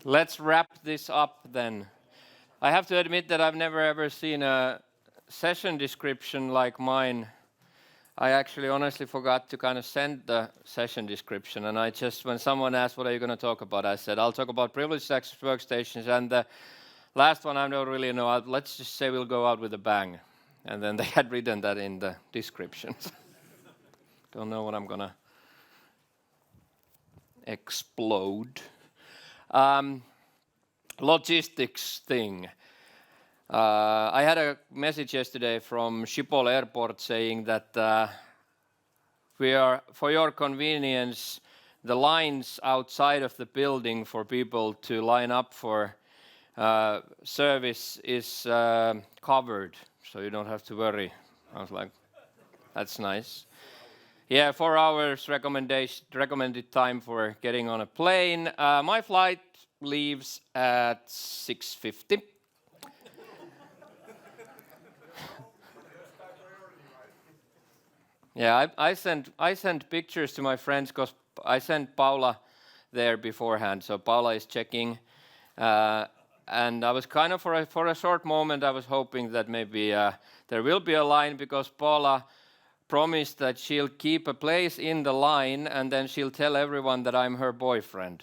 Let's wrap this up then. I have to admit that I've never ever seen a session description like mine. I actually honestly forgot to kind of send the session description, and I just, when someone asked what are you going to talk about, I said I'll talk about privileged access workstations, and the last one I don't really know. Let's just say we'll go out with a bang, and then they had written that in the descriptions. Don't know what I'm going to explode. Logistics thing. I had a message yesterday from Schiphol Airport saying that we are, for your convenience, the lines outside of the building for people to line up for service is covered, so you don't have to worry. I was like, that's nice. Yeah, 4 hours recommended time for getting on a plane. My flight leaves at 6:50. Yeah, I sent pictures to my friends because I sent Paula there beforehand. So Paula is checking, and I was kind of for a short moment I was hoping that maybe there will be a line because Paula promised that she'll keep a place in the line and then she'll tell everyone that I'm her boyfriend.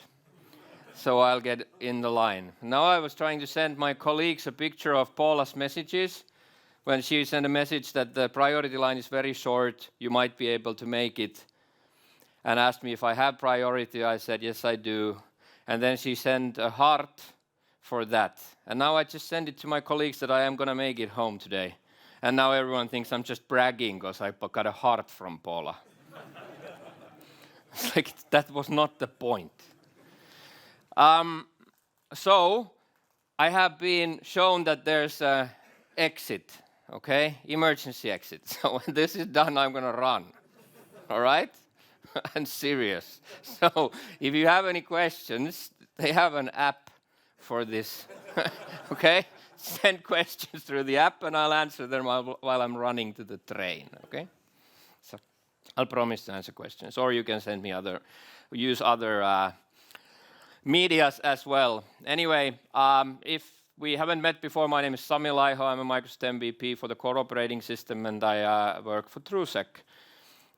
So I'll get in the line. Now I was trying to send my colleagues a picture of Paula's messages. When she sent a message that the priority line is very short, you might be able to make it, and asked me if I have priority. I said, yes, I do. And then she sent a heart for that. And now I just send it to my colleagues that I am going to make it home today. And now everyone thinks I'm just bragging because I got a heart from Paula. It's like, that was not the point. So I have been shown that there's an exit, okay? Emergency exit. So when this is done, I'm going to run, all right? I'm serious. So if you have any questions, they have an app for this, okay? Send questions through the app and I'll answer them while I'm running to the train, okay? So I'll promise to answer questions. Or you can send me use other medias as well. Anyway, if we haven't met before, my name is Sami Laiho. I'm a Microsoft MVP for the core operating system and I work for TrueSec.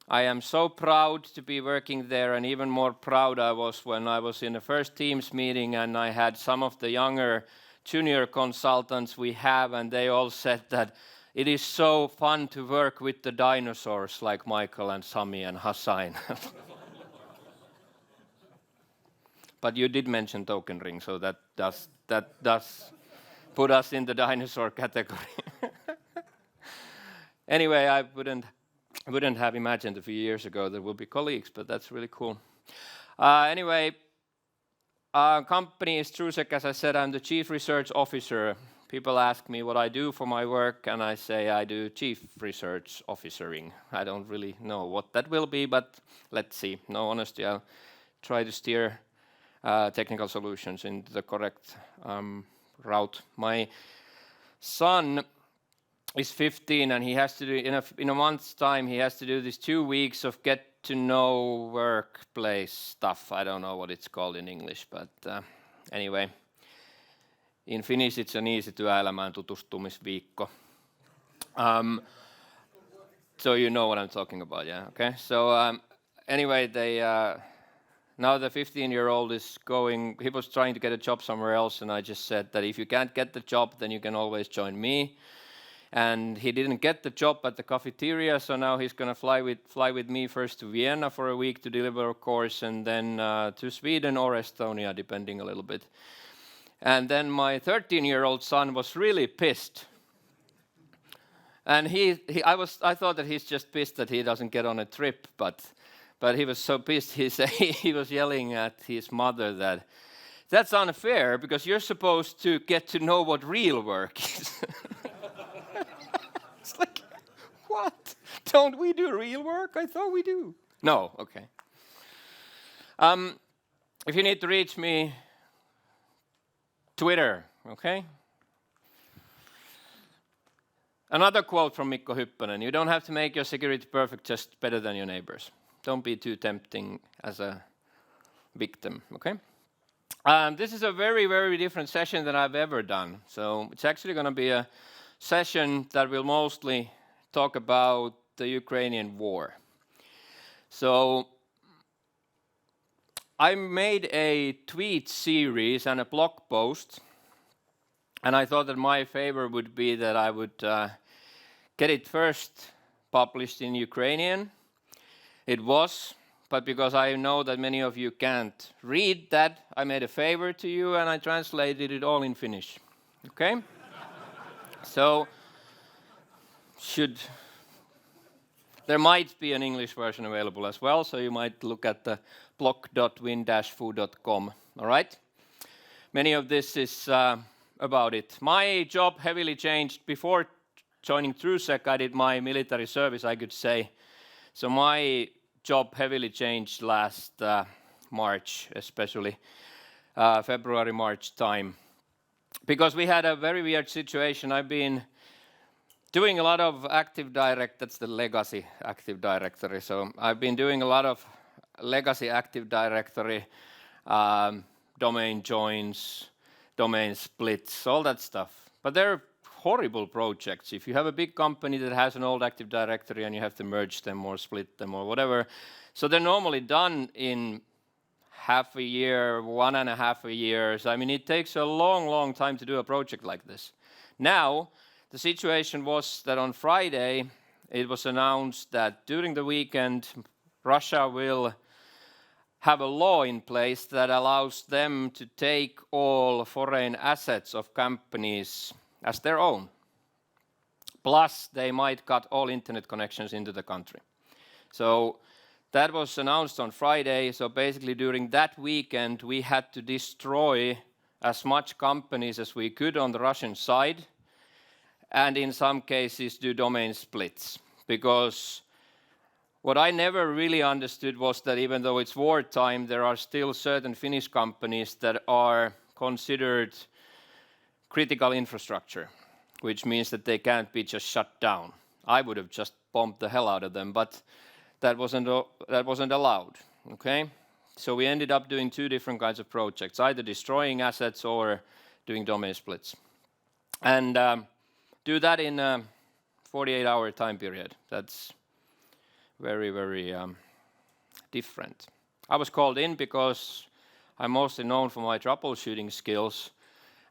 I am so proud to be working there, and even more proud I was when I was in the first Teams meeting and I had some of the younger junior consultants we have, and they all said that it is so fun to work with the dinosaurs like Michael and Sami and Hassan. But you did mention token ring, so that does put us in the dinosaur category. Anyway, I wouldn't have imagined a few years ago that we'll be colleagues, but that's really cool. Anyway, company is TrueSec. As I said, I'm the Chief Research Officer. People ask me what I do for my work, and I say I do Chief Research Officering. I don't really know what that will be, but let's see. No, honestly, I'll try to steer technical solutions in the correct route. My son is 15 and he has to do, in a month's time, he has to do these 2 weeks of get to know workplace stuff. I don't know what it's called in English, but anyway. In Finnish it's an easy työelämään tutustumisviikko. So you know what I'm talking about, yeah, okay? So anyway, now the 15-year-old is he was trying to get a job somewhere else, and I just said that if you can't get the job, then you can always join me. And he didn't get the job at the cafeteria, so now he's going to fly with me first to Vienna for a week to deliver a course, and then to Sweden or Estonia, depending a little bit. And then my 13-year-old son was really pissed. And I thought that he's just pissed that he doesn't get on a trip, but he was so pissed he was yelling at his mother that that's unfair because you're supposed to get to know what real work is. It's like, what? Don't we do real work? I thought we do. No, okay. If you need to reach me, Twitter, okay? Another quote from Mikko Hyppönen: you don't have to make your security perfect, just better than your neighbors. Don't be too tempting as a victim, okay? This is a very, very different session than I've ever done. So it's actually going to be a session that will mostly talk about the Ukrainian war. So I made a tweet series and a blog post, and I thought that my favor would be that I would get it first published in Ukrainian. It was, but because I know that many of you can't read that, I made a favor to you and I translated it all in Finnish. Okay? So, there might be an English version available as well, so you might look at the blog.win-fu.com. All right? Many of this is about it. My job heavily changed before joining TrueSec. I did my military service, I could say. So my job heavily changed last March, especially February, March time. Because we had a very weird situation. I've been doing a lot of Active Direct, that's the legacy Active Directory. So I've been doing a lot of legacy Active Directory, domain joins, domain splits, all that stuff. But they're horrible projects. If you have a big company that has an old Active Directory and you have to merge them or split them or whatever, so they're normally done in half a year, 1.5 years. I mean, it takes a long, long time to do a project like this. Now, the situation was that on Friday, it was announced that during the weekend, Russia will have a law in place that allows them to take all foreign assets of companies as their own. Plus, they might cut all internet connections into the country. So that was announced on Friday. So basically, during that weekend, we had to destroy as much companies as we could on the Russian side, and in some cases do domain splits. Because what I never really understood was that even though it's wartime, there are still certain Finnish companies that are considered critical infrastructure, which means that they can't be just shut down. I would have just bombed the hell out of them, but that wasn't allowed. Okay, so we ended up doing two different kinds of projects, either destroying assets or doing domain splits, and do that in a 48-hour time period. That's very, very different. I was called in because I'm mostly known for my troubleshooting skills.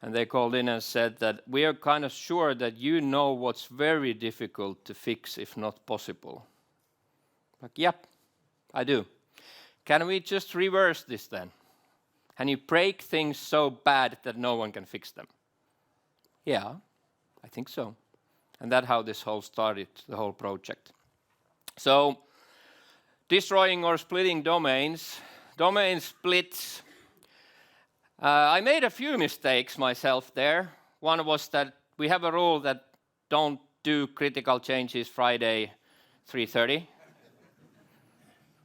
And they called in and said that we are kind of sure that you know what's very difficult to fix, if not possible. Like, yep, I do. Can we just reverse this then? Can you break things so bad that no one can fix them? Yeah, I think so. And that's how this whole started, the whole project. So, destroying or splitting domains, domain splits. I made a few mistakes myself there. One was that we have a rule that don't do critical changes Friday 3:30,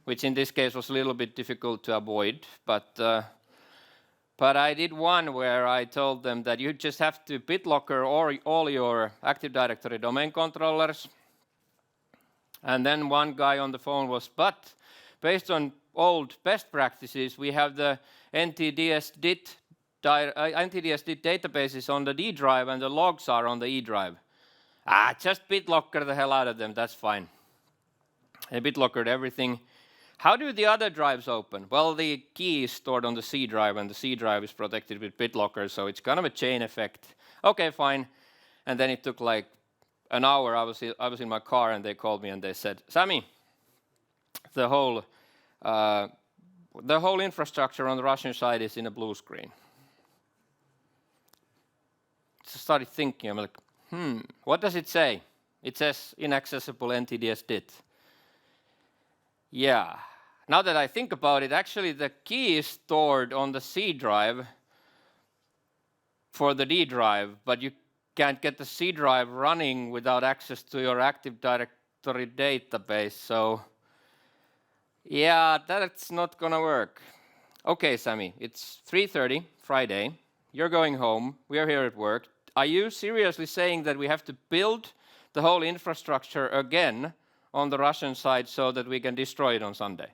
which in this case was a little bit difficult to avoid. But I did one where I told them that you just have to BitLocker all your Active Directory domain controllers. And then one guy on the phone was, but based on old best practices, we have the NTDS-DIT databases on the D drive and the logs are on the E drive. Just BitLocker the hell out of them, that's fine. I BitLockered everything. How do the other drives open? Well, the key is stored on the C drive and the C drive is protected with BitLocker, so it's kind of a chain effect. Okay, fine. And then it took like an hour. I was in my car and they called me and they said, Sami, the whole infrastructure on the Russian side is in a blue screen. So I started thinking, I'm like, what does it say? It says inaccessible NTDS-DIT. Yeah, now that I think about it, actually the key is stored on the C drive for the D drive, but you can't get the C drive running without access to your Active Directory database. So yeah, that's not gonna work. Okay, Sami, it's 3:30 Friday. You're going home. We're here at work. Are you seriously saying that we have to build the whole infrastructure again on the Russian side so that we can destroy it on Sunday?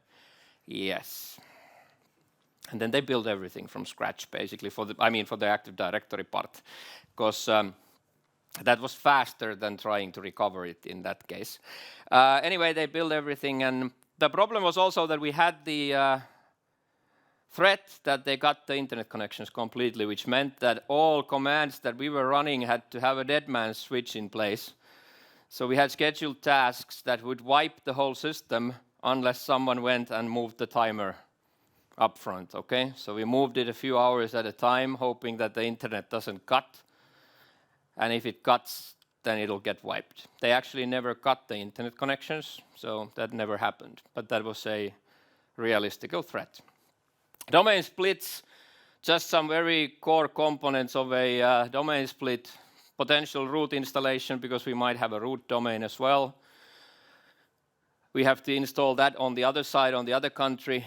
Yes. And then they built everything from scratch, basically, for the Active Directory part, because that was faster than trying to recover it in that case. Anyway, they built everything, and the problem was also that we had the threat that they got the internet connections completely, which meant that all commands that we were running had to have a dead man switch in place. So we had scheduled tasks that would wipe the whole system unless someone went and moved the timer up front, okay? So we moved it a few hours at a time, hoping that the internet doesn't cut. And if it cuts, then it'll get wiped. They actually never cut the internet connections, so that never happened. But that was a realistic threat. Domain splits, just some very core components of a domain split. Potential root installation, because we might have a root domain as well. We have to install that on the other side, on the other country.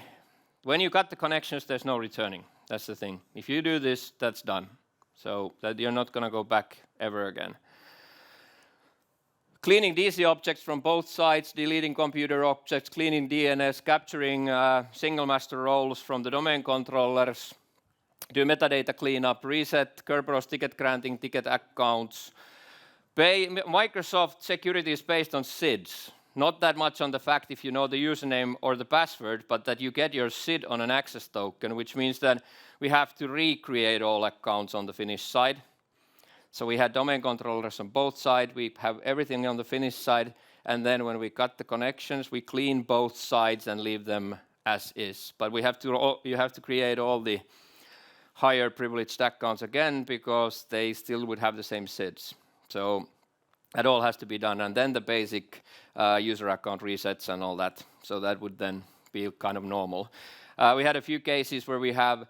When you cut the connections, there's no returning. That's the thing. If you do this, that's done. So that you're not going to go back ever again. Cleaning DC objects from both sides, deleting computer objects, cleaning DNS, capturing single master roles from the domain controllers, do metadata cleanup, reset Kerberos ticket granting, ticket accounts. Microsoft security is based on SIDs. Not that much on the fact if you know the username or the password, but that you get your SID on an access token, which means that we have to recreate all accounts on the Finnish side. So we had domain controllers on both sides. We have everything on the Finnish side. And then when we cut the connections, we clean both sides and leave them as is. But you have to create all the higher privileged accounts again, because they still would have the same SIDs. So that all has to be done. And then the basic user account resets and all that. So that would then be kind of normal. We had a few cases where we have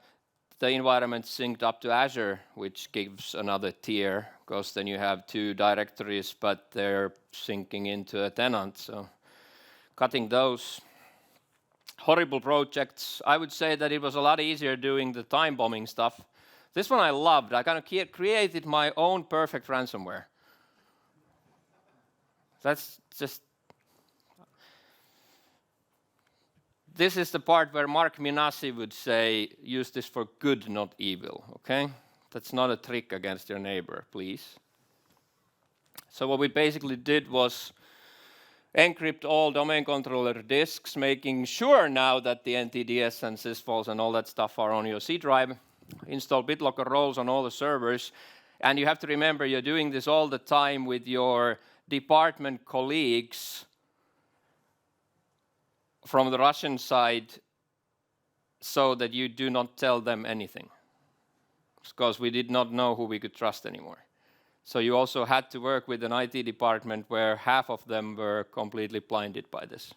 the environment synced up to Azure, which gives another tier, because then you have two directories, but they're syncing into a tenant. So cutting those. Horrible projects. I would say that it was a lot easier doing the time bombing stuff. This one I loved. I kind of created my own perfect ransomware. That's just... This is the part where Mark Minasi would say, use this for good, not evil, okay? That's not a trick against your neighbor, please. So what we basically did was encrypt all domain controller disks, making sure now that the NTDS and sysvols and all that stuff are on your C drive. Install BitLocker roles on all the servers. And you have to remember, you're doing this all the time with your department colleagues from the Russian side, so that you do not tell them anything, because we did not know who we could trust anymore. So you also had to work with an IT department where half of them were completely blinded by this.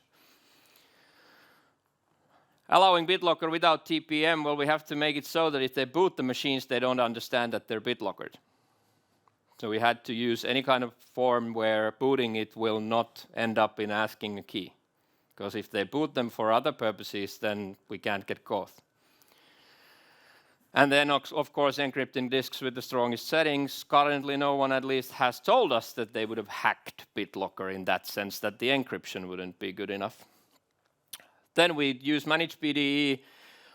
Allowing BitLocker without TPM, well, we have to make it so that if they boot the machines, they don't understand that they're BitLockered. So we had to use any kind of form where booting it will not end up in asking a key. Because if they boot them for other purposes, then we can't get caught. And then, of course, encrypting disks with the strongest settings. Currently, no one at least has told us that they would have hacked BitLocker in that sense, that the encryption wouldn't be good enough. Then we use manage PDE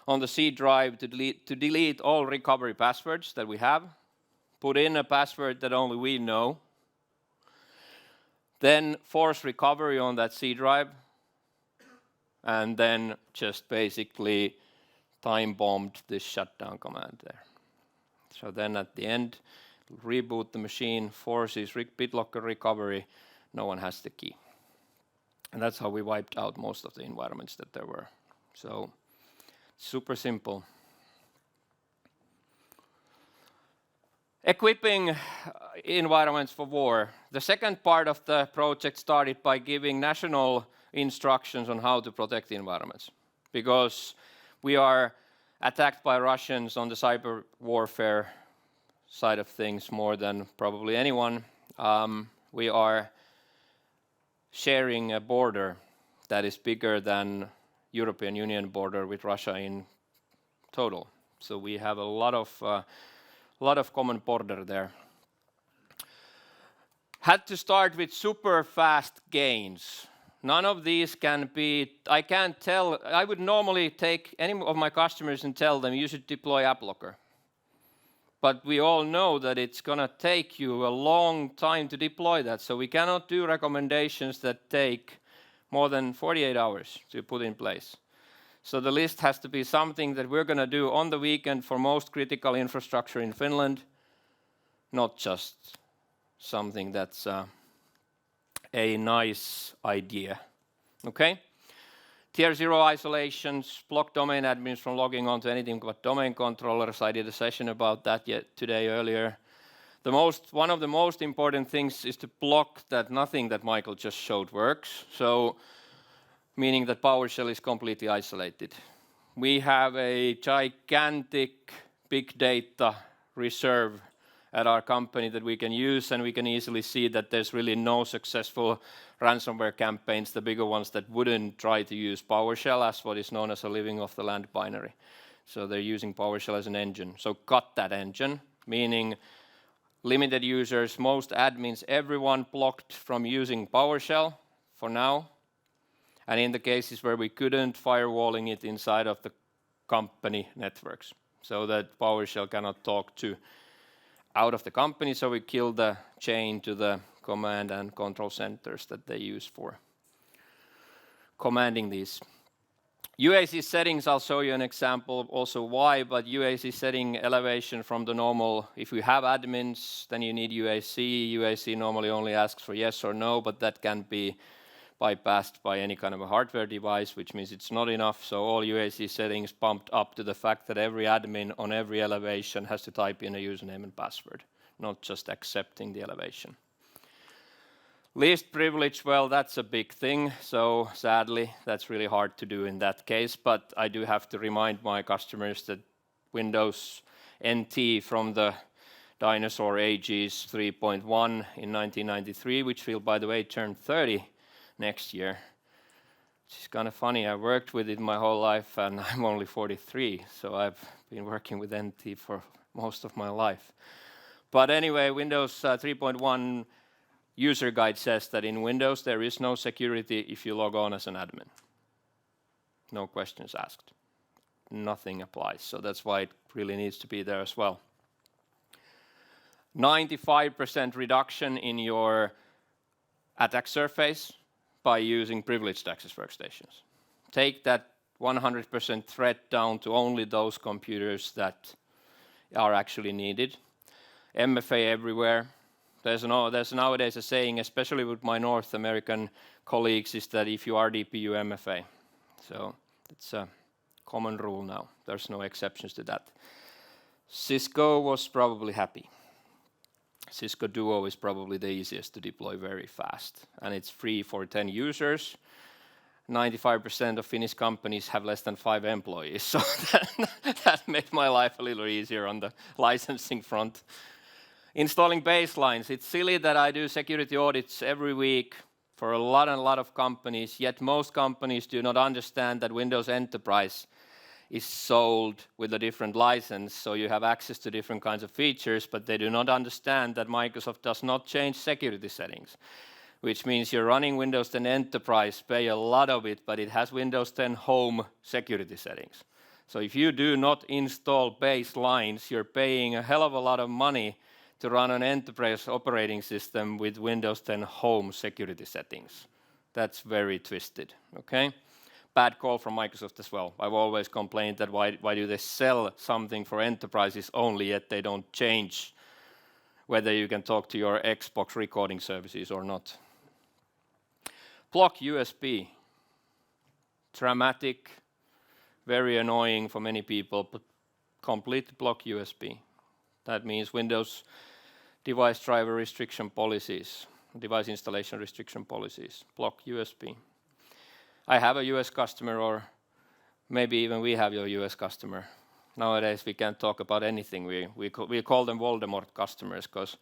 on the C drive to delete all recovery passwords that we have. Put in a password that only we know. Then force recovery on that C drive. And then just basically time bombed this shutdown command there. So then at the end, reboot the machine, forces BitLocker recovery, no one has the key. And that's how we wiped out most of the environments that there were. So super simple. Equipping environments for war. The second part of the project started by giving national instructions on how to protect the environments, because we are attacked by Russians on the cyber warfare side of things more than probably anyone. We are sharing a border that is bigger than European Union border with Russia in total. So we have a lot of common border there. Had to start with super fast gains. none of these can be, I can't tell, I would normally take any of my customers and tell them you should deploy AppLocker. But we all know that it's going to take you a long time to deploy that. So we cannot do recommendations that take more than 48 hours to put in place. So the list has to be something that we're going to do on the weekend for most critical infrastructure in Finland, not just something that's a nice idea. Okay? Tier 0 isolations, block domain admins from logging on to anything but domain controllers. I did a session about that today earlier. One of the most important things is to block that nothing that Michael just showed works. So, meaning that PowerShell is completely isolated. We have a gigantic big data reserve at our company that we can use, and we can easily see that there's really no successful ransomware campaigns, the bigger ones that wouldn't try to use PowerShell as what is known as a living off the land binary. So they're using PowerShell as an engine. So cut that engine, meaning limited users, most admins, everyone blocked from using PowerShell for now. And in the cases where we couldn't, firewalling it inside of the company networks so that PowerShell cannot talk to out of the company, so we kill the chain to the command and control centers that they use for commanding these. UAC settings, I'll show you an example also why, but UAC setting elevation from the normal, if you have admins, then you need UAC. UAC normally only asks for yes or no, but that can be bypassed by any kind of a hardware device, which means it's not enough. So all UAC settings pumped up to the fact that every admin on every elevation has to type in a username and password, not just accepting the elevation. Least privilege, well, that's a big thing. So sadly, that's really hard to do in that case. But I do have to remind my customers that Windows NT from the dinosaur ages 3.1 in 1993, which will, by the way, turn 30 next year. It's kind of funny. I worked with it my whole life, and I'm only 43, so I've been working with NT for most of my life. But anyway, Windows 3.1 user guide says that in Windows there is no security if you log on as an admin. No questions asked. Nothing applies, so that's why it really needs to be there as well. 95% reduction in your attack surface by using privileged access workstations. Take that 100% threat down to only those computers that are actually needed. MFA everywhere. There's nowadays a saying, especially with my North American colleagues, is that if you RDP, you MFA. So it's a common rule now. There's no exceptions to that. Cisco was probably happy. Cisco Duo is probably the easiest to deploy very fast, and it's free for 10 users. 95% of Finnish companies have less than 5 employees, so that made my life a little easier on the licensing front. Installing baselines. It's silly that I do security audits every week for a lot of companies, yet most companies do not understand that Windows Enterprise is sold with a different license, so you have access to different kinds of features, but they do not understand that Microsoft does not change security settings, which means you're running Windows 10 Enterprise, pay a lot of it, but it has Windows 10 Home security settings. So if you do not install baselines, you're paying a hell of a lot of money to run an enterprise operating system with Windows 10 Home security settings. That's very twisted, okay? Bad call from Microsoft as well. I've always complained that why do they sell something for enterprises only, yet they don't change whether you can talk to your Xbox recording services or not. Block USB. Dramatic, very annoying for many people, but complete block USB. That means Windows device driver restriction policies, device installation restriction policies, block USB. I have a US customer, or maybe even we have your US customer. Nowadays we can't talk about anything. We call them Voldemort customers, because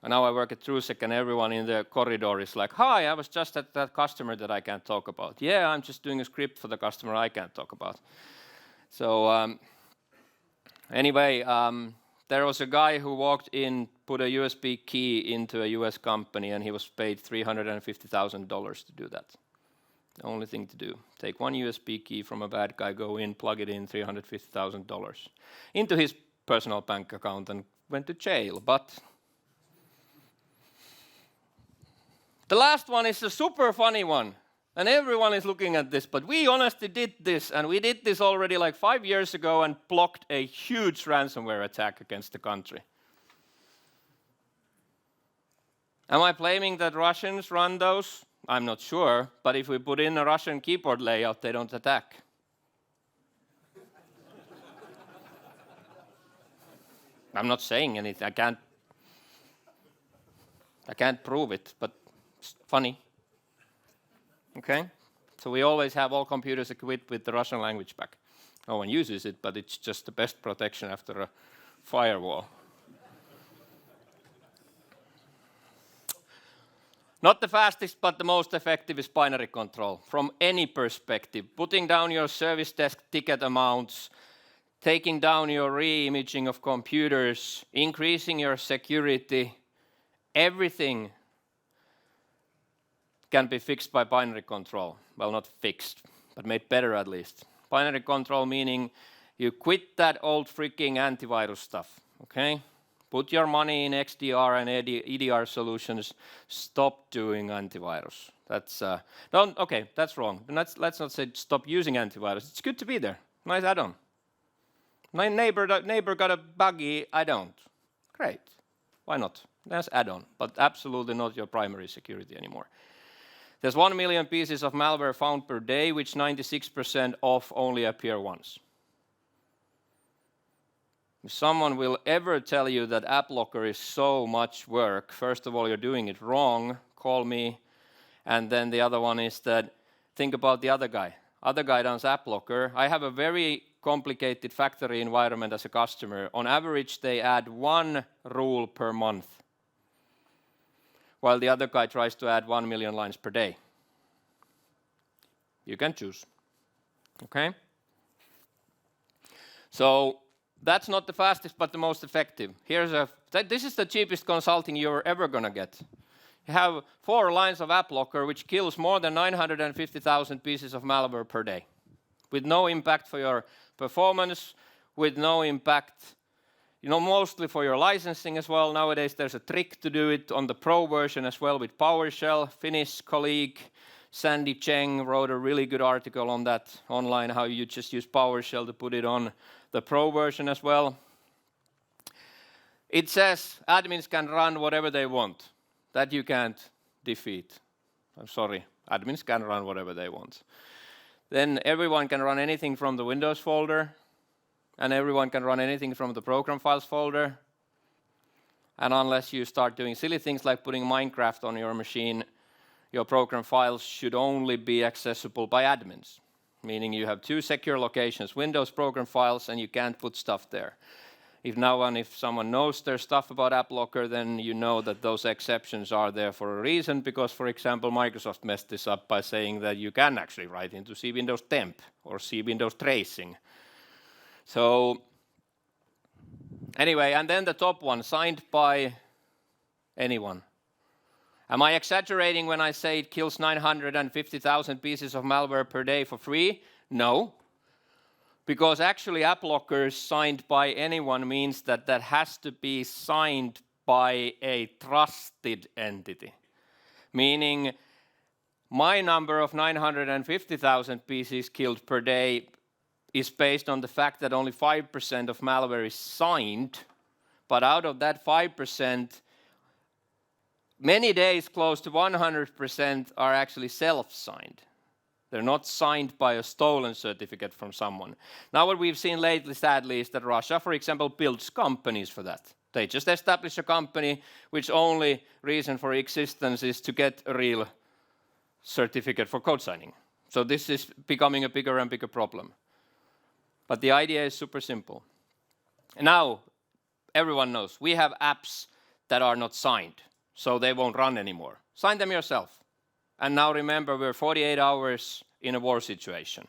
now I work at TrueSec and everyone in the corridor is like, hi, I was just at that customer that I can't talk about. Yeah, I'm just doing a script for the customer I can't talk about. So anyway, there was a guy who walked in, put a USB key into a US company, and he was paid $350,000 to do that. The only thing to do. Take one USB key from a bad guy, go in, plug it in, $350,000 into his personal bank account and went to jail. But the last one is a super funny one. And everyone is looking at this, but we honestly did this, and we did this already like 5 years ago and blocked a huge ransomware attack against the country. Am I claiming that Russians run those? I'm not sure, but if we put in a Russian keyboard layout, they don't attack. I'm not saying anything. I can't prove it, but it's funny. Okay? So we always have all computers equipped with the Russian language back. No one uses it, but it's just the best protection after a firewall. Not the fastest, but the most effective is binary control. From any perspective, putting down your service desk ticket amounts, taking down your re-imaging of computers, increasing your security, everything can be fixed by binary control. Well, not fixed, but made better at least. Binary control meaning you quit that old freaking antivirus stuff, okay? Put your money in XDR and EDR solutions. Stop doing antivirus. That's that's wrong. Let's not say stop using antivirus. It's good to be there. Nice add-on. My neighbor got a buggy. I don't. Great. Why not? That's add-on, but absolutely not your primary security anymore. There's 1 million pieces of malware found per day, which 96% of only appear once. If someone will ever tell you that AppLocker is so much work, first of all, you're doing it wrong, call me. And then the other one is that, think about the other guy. Other guy does AppLocker. I have a very complicated factory environment as a customer. On average, they add 1 rule per month, while the other guy tries to add 1 million lines per day. You can choose. Okay? So that's not the fastest, but the most effective. This is the cheapest consulting you're ever going to get. You have 4 lines of AppLocker, which kills more than 950,000 pieces of malware per day, with no impact for your performance, with no impact, mostly for your licensing as well. Nowadays, there's a trick to do it on the Pro version as well with PowerShell. Finnish colleague Sandy Cheng wrote a really good article on that online, how you just use PowerShell to put it on the Pro version as well. It says admins can run whatever they want. That you can't defeat. I'm sorry, admins can run whatever they want. Then everyone can run anything from the Windows folder, and everyone can run anything from the program files folder. And unless you start doing silly things like putting Minecraft on your machine, your program files should only be accessible by admins, meaning you have 2 secure locations, Windows program files, and you can't put stuff there. If someone knows their stuff about AppLocker, then you know that those exceptions are there for a reason, because, for example, Microsoft messed this up by saying that you can actually write into C Windows temp or C Windows tracing. So anyway, and then the top one, signed by anyone. Am I exaggerating when I say it kills 950,000 pieces of malware per day for free? No. Because actually AppLocker signed by anyone means that has to be signed by a trusted entity. Meaning my number of 950,000 pieces killed per day is based on the fact that only 5% of malware is signed, but out of that 5%, many days close to 100% are actually self-signed. They're not signed by a stolen certificate from someone. Now what we've seen lately, sadly, is that Russia, for example, builds companies for that. They just establish a company which only reason for existence is to get a real certificate for code signing. So this is becoming a bigger and bigger problem. But the idea is super simple. Now, everyone knows we have apps that are not signed, so they won't run anymore. Sign them yourself. And now remember, we're 48 hours in a war situation.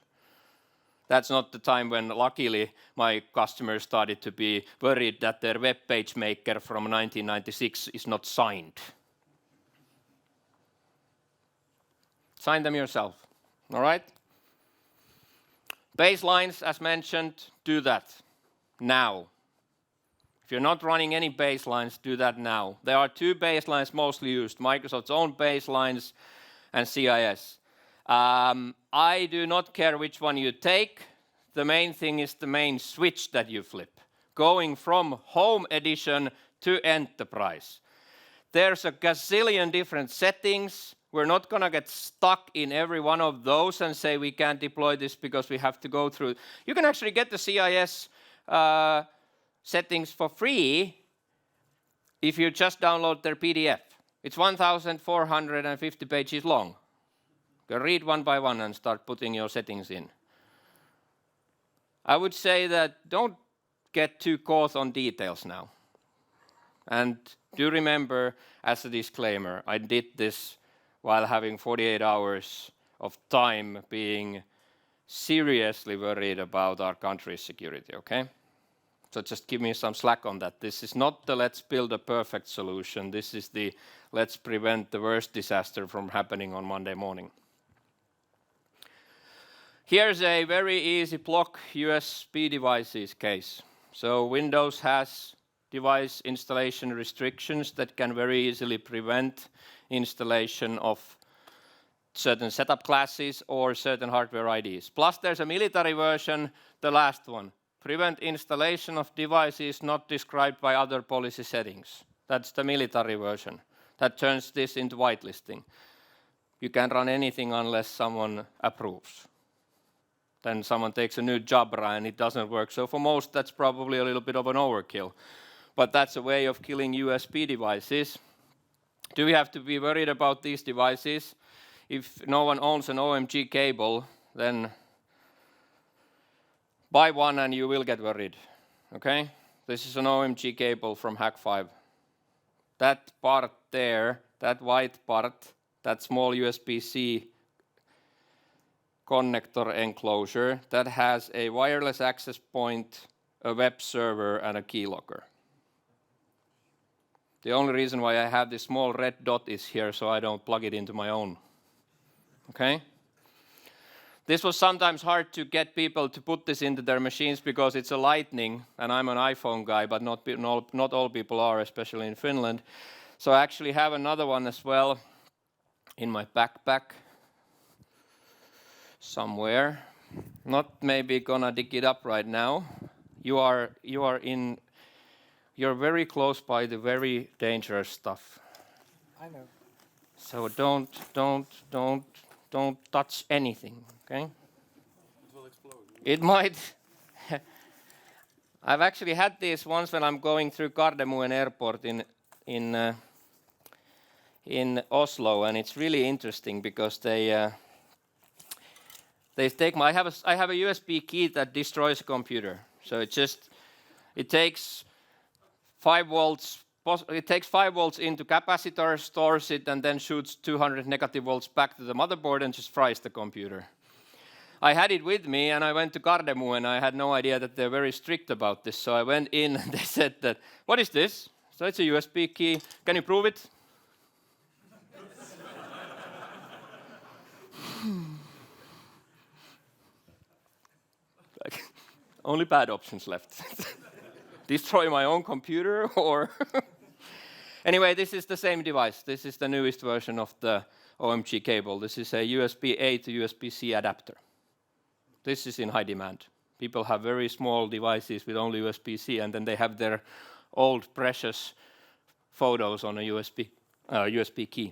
That's not the time when, luckily, my customers started to be worried that their web page maker from 1996 is not signed. Sign them yourself, all right? Baselines, as mentioned, do that now. If you're not running any baselines, do that now. There are two baselines mostly used, Microsoft's own baselines and CIS. I do not care which one you take. The main thing is the main switch that you flip, going from Home Edition to Enterprise. There's a gazillion different settings. We're not going to get stuck in every one of those and say we can't deploy this because we have to go through. You can actually get the CIS settings for free if you just download their PDF. It's 1,450 pages long. You can read one by one and start putting your settings in. I would say that don't get too caught on details now. And do remember, as a disclaimer, I did this while having 48 hours of time being seriously worried about our country's security, okay? So just give me some slack on that. This is not the let's build a perfect solution. This is the let's prevent the worst disaster from happening on Monday morning. Here's a very easy block USB devices case. So Windows has device installation restrictions that can very easily prevent installation of certain setup classes or certain hardware IDs. Plus there's a military version, the last one. Prevent installation of devices not described by other policy settings. That's the military version. That turns this into whitelisting. You can't run anything unless someone approves. Then someone takes a new Jabra and it doesn't work. So for most, that's probably a little bit of an overkill. But that's a way of killing USB devices. Do we have to be worried about these devices? If no one owns an OMG cable, then buy one and you will get worried, okay? This is an OMG cable from Hack5. That part there, that white part, that small USB-C connector enclosure, that has a wireless access point, a web server, and a keylogger. The only reason why I have this small red dot is here so I don't plug it into my own, okay? This was sometimes hard to get people to put this into their machines because it's a Lightning, and I'm an iPhone guy, but not all people are, especially in Finland. So I actually have another one as well in my backpack somewhere. Not maybe gonna dig it up right now. You're very close by the very dangerous stuff. I know. So don't touch anything, okay? It will explode. It might. I've actually had this once when I'm going through Gardermoen airport in Oslo, and it's really interesting because they take my. I have a USB key that destroys a computer. So it takes 5 volts. It takes 5 volts into capacitor, stores it, and then shoots 200 negative volts back to the motherboard and just fries the computer. I had it with me, and I went to Gardermoen, and I had no idea that they're very strict about this. So I went in, and they said that, what is this? So it's a USB key. Can you prove it? Like, only bad options left. Destroy my own computer or... Anyway, this is the same device. This is the newest version of the OMG cable. This is a USB-A to USB-C adapter. This is in high demand. People have very small devices with only USB-C, and then they have their old precious photos on a USB key.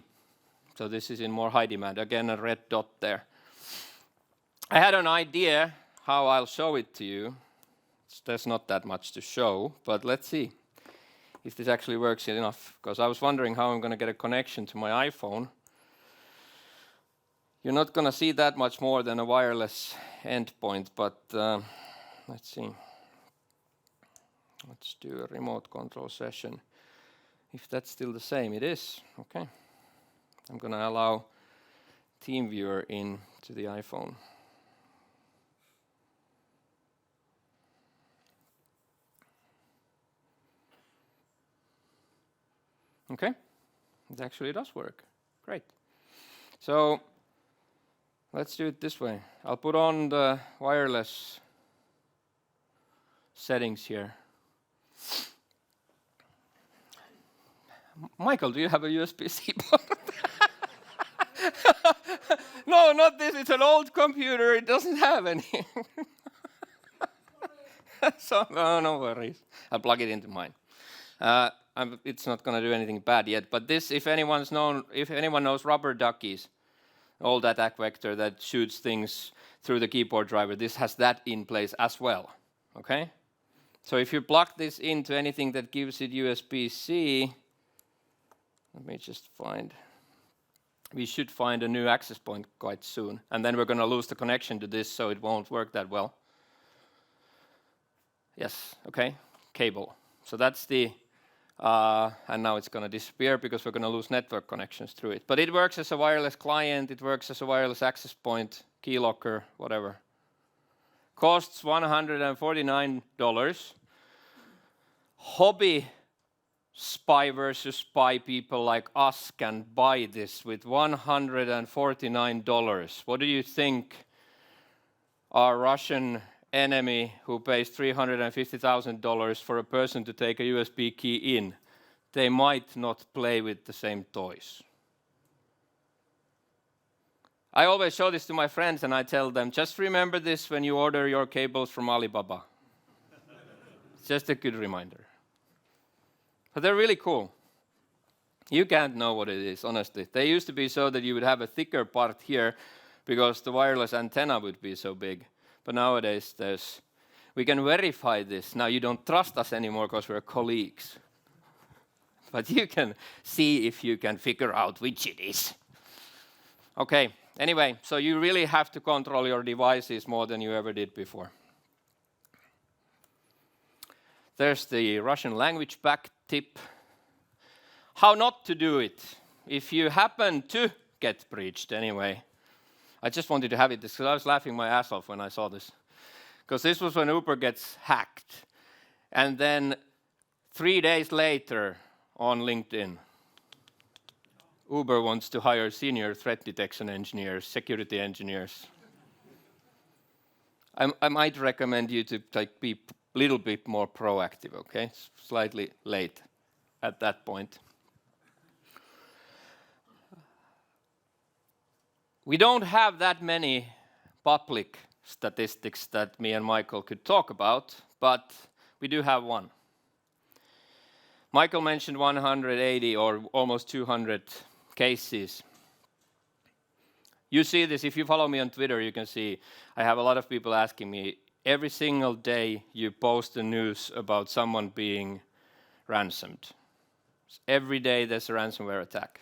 So this is in more high demand. Again, a red dot there. I had an idea how I'll show it to you. There's not that much to show, but let's see if this actually works enough, because I was wondering how I'm going to get a connection to my iPhone. You're not going to see that much more than a wireless endpoint, but let's see. Let's do a remote control session. If that's still the same, it is. Okay. I'm going to allow TeamViewer in to the iPhone. Okay, it actually does work. Great. So let's do it this way. I'll put on the wireless settings here. Michael, do you have a USB-C port? No, not this. It's an old computer. It doesn't have any. So no worries. I'll plug it into mine. It's not going to do anything bad yet. But this, if anyone knows rubber duckies, old attack vector that shoots things through the keyboard driver, this has that in place as well. Okay. So if you plug this into anything that gives it USB-C, let me just find. We should find a new access point quite soon. And then we're going to lose the connection to this, so it won't work that well. Yes, okay, cable. So that's the, and now it's going to disappear because we're going to lose network connections through it. But it works as a wireless client, it works as a wireless access point, keylogger, whatever. Costs $149. Hobby spy versus spy people like us can buy this with $149. What do you think our Russian enemy who pays $350,000 for a person to take a USB key in? They might not play with the same toys. I always show this to my friends and I tell them, just remember this when you order your cables from Alibaba. It's just a good reminder. But they're really cool. You can't know what it is, honestly. They used to be so that you would have a thicker part here because the wireless antenna would be so big. But nowadays, we can verify this. Now, you don't trust us anymore because we're colleagues. But you can see if you can figure out which it is. Okay, anyway, so you really have to control your devices more than you ever did before. There's the Russian language back tip. How not to do it if you happen to get breached anyway. I just wanted to have it because I was laughing my ass off when I saw this. Because this was when Uber gets hacked. And then 3 days later on LinkedIn, Uber wants to hire senior threat detection engineers, security engineers. I might recommend you to be a little bit more proactive, okay? Slightly late at that point. We don't have that many public statistics that me and Michael could talk about, but we do have one. Michael mentioned 180 or almost 200 cases. You see this, if you follow me on Twitter, you can see I have a lot of people asking me, every single day you post the news about someone being ransomed. Every day there's a ransomware attack.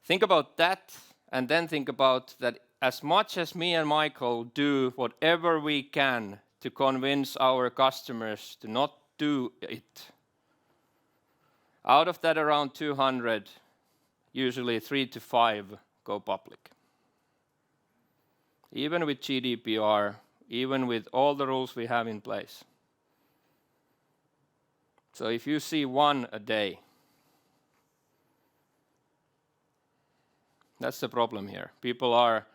Think about that, and then think about that as much as me and Michael do whatever we can to convince our customers to not do it. Out of that around 200, usually 3 to 5 go public. Even with GDPR, even with all the rules we have in place. So if you see one a day, that's the problem here. People are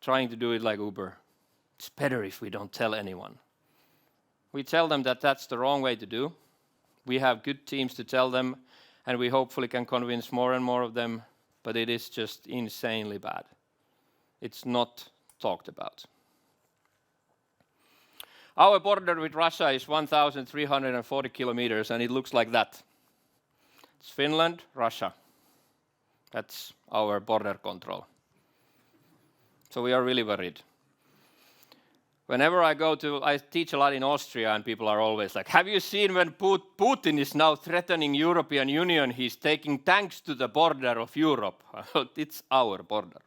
trying to do it like Uber. It's better if we don't tell anyone. We tell them that that's the wrong way to do. We have good teams to tell them, and we hopefully can convince more and more of them, but it is just insanely bad. It's not talked about. Our border with Russia is 1,340 kilometers, and it looks like that. It's Finland, Russia. That's our border control. So we are really worried. Whenever I teach a lot in Austria, and people are always like, have you seen when Putin is now threatening European Union, he's taking tanks to the border of Europe? It's our border.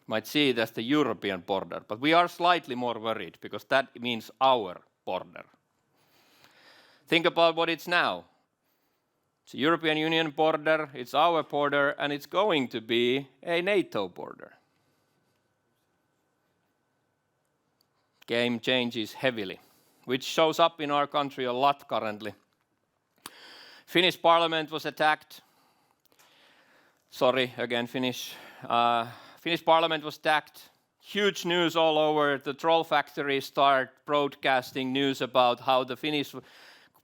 Might see it as the European border, but we are slightly more worried because that means our border. Think about what it's now. It's a European Union border, it's our border, and it's going to be a NATO border. Game changes heavily, which shows up in our country a lot currently. Finnish parliament was attacked. Sorry, again, Finnish. Finnish parliament was attacked. Huge news all over. The troll factory start broadcasting news about how the Finnish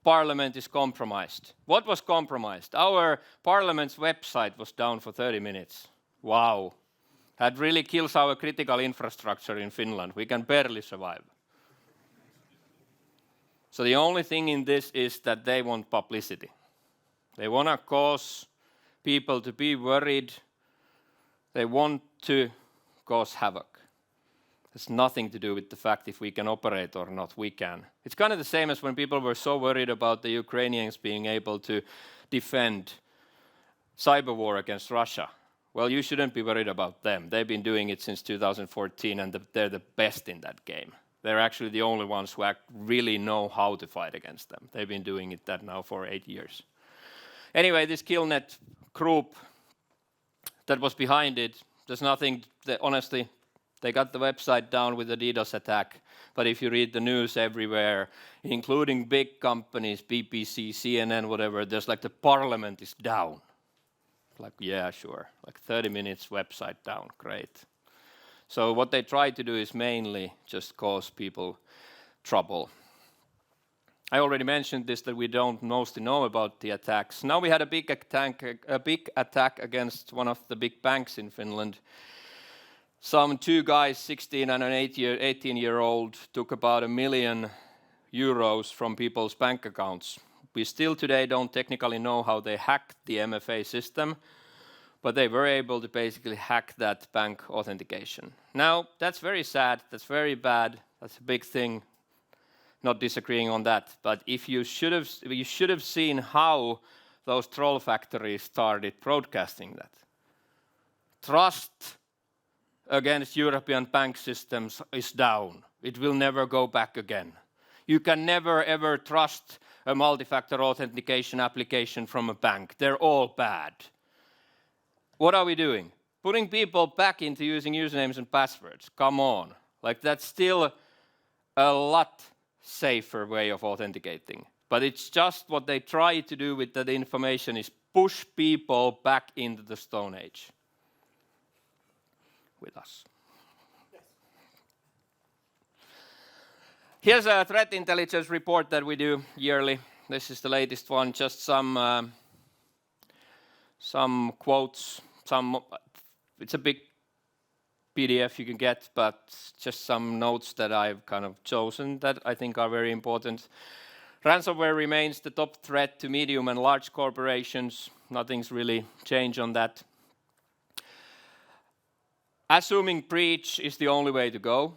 parliament is compromised. What was compromised? Our parliament's website was down for 30 minutes. Wow. That really kills our critical infrastructure in Finland. We can barely survive. So the only thing in this is that they want publicity. They want to cause people to be worried. They want to cause havoc. It's nothing to do with the fact if we can operate or not. We can. It's kind of the same as when people were so worried about the Ukrainians being able to defend cyber war against Russia. Well, you shouldn't be worried about them. They've been doing it since 2014, and they're the best in that game. They're actually the only ones who really know how to fight against them. They've been doing it that now for 8 years. Anyway, this Killnet group that was behind it, there's nothing, honestly, they got the website down with a DDoS attack. But if you read the news everywhere, including big companies, BBC, CNN, whatever, there's like the parliament is down. Like, yeah, sure. Like 30 minutes website down, great. So what they try to do is mainly just cause people trouble. I already mentioned this, that we don't mostly know about the attacks. Now we had a big attack against one of the big banks in Finland. Some two guys, 16 and an 18-year-old, took about €1 million from people's bank accounts. We still today don't technically know how they hacked the MFA system, but they were able to basically hack that bank authentication. Now, that's very sad, that's very bad, that's a big thing, not disagreeing on that. But if you should have seen how those troll factories started broadcasting that. Trust against European bank systems is down. It will never go back again. You can never ever trust a multi-factor authentication application from a bank. They're all bad. What are we doing? Putting people back into using usernames and passwords. Come on. Like, that's still a lot safer way of authenticating. But it's just what they try to do with that information is push people back into the Stone Age. With us. Yes. Here's a threat intelligence report that we do yearly. This is the latest one. Just some quotes. It's a big PDF you can get, but just some notes that I've kind of chosen that I think are very important. Ransomware remains the top threat to medium and large corporations. Nothing's really changed on that. Assuming breach is the only way to go.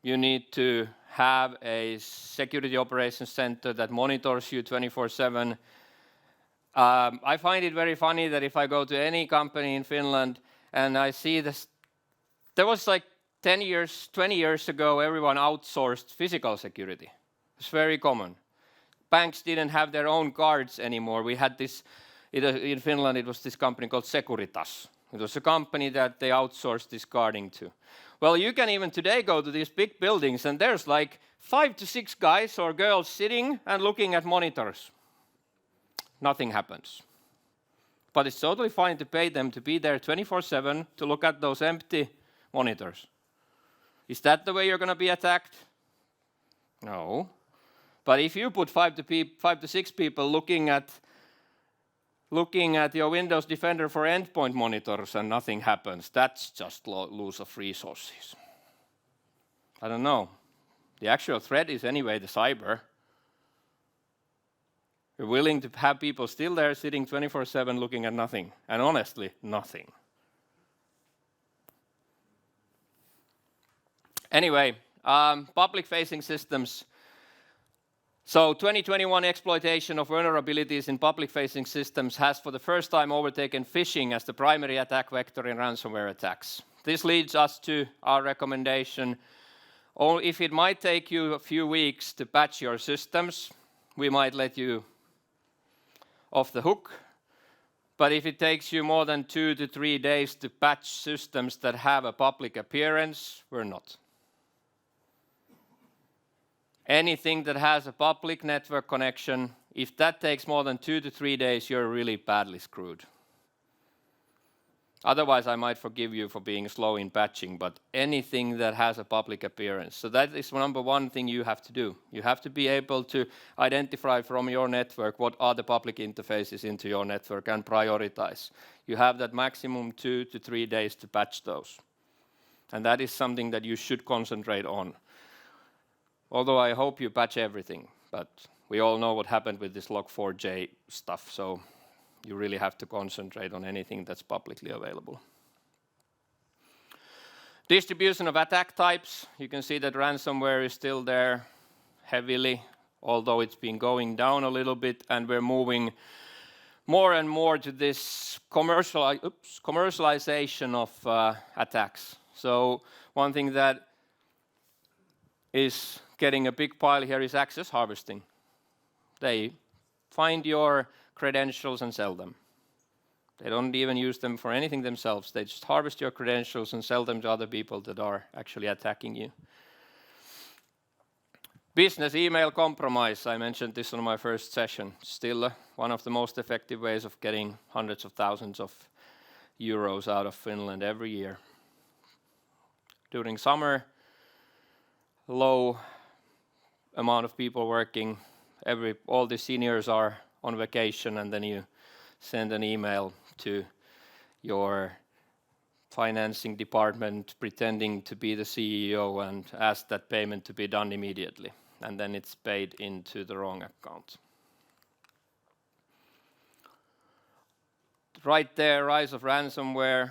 You need to have a security operations center that monitors you 24/7. I find it very funny that if I go to any company in Finland and I see this, there was like 10 years, 20 years ago, everyone outsourced physical security. It's very common. Banks didn't have their own guards anymore. We had this, in Finland it was this company called Securitas. It was a company that they outsourced this guarding to. Well, you can even today go to these big buildings and there's like 5 to 6 guys or girls sitting and looking at monitors. Nothing happens. But it's totally fine to pay them to be there 24/7 to look at those empty monitors. Is that the way you're going to be attacked? No. But if you put 5 to 6 people looking at your Windows Defender for endpoint monitors and nothing happens, that's just loss of resources. I don't know. The actual threat is anyway the cyber. You're willing to have people still there sitting 24/7 looking at nothing, and honestly, nothing. Anyway, public-facing systems. So 2021 exploitation of vulnerabilities in public-facing systems has for the first time overtaken phishing as the primary attack vector in ransomware attacks. This leads us to our recommendation. If it might take you a few weeks to patch your systems, we might let you off the hook. But if it takes you more than 2 to 3 days to patch systems that have a public appearance, we're not. Anything that has a public network connection If that takes more than 2 to 3 days, you're really badly screwed. Otherwise, I might forgive you for being slow in patching, but anything that has a public appearance. So that is number one thing you have to do. You have to be able to identify from your network what are the public interfaces into your network and prioritize. You have that maximum 2 to 3 days to patch those. And that is something that you should concentrate on. Although I hope you patch everything, but we all know what happened with this log4j stuff, so you really have to concentrate on anything that's publicly available. Distribution of attack types. You can see that ransomware is still there heavily, although it's been going down a little bit, and we're moving more and more to this commercialization of attacks. So one thing that is getting a big pile here is access harvesting. They find your credentials and sell them. They don't even use them for anything themselves. They just harvest your credentials and sell them to other people that are actually attacking you. Business email compromise. I mentioned this on my first session. Still one of the most effective ways of getting hundreds of thousands of euros out of Finland every year. During summer, low amount of people working. All the seniors are on vacation, and then you send an email to your financing department pretending to be the CEO and ask that payment to be done immediately. And then it's paid into the wrong account. Right there, rise of ransomware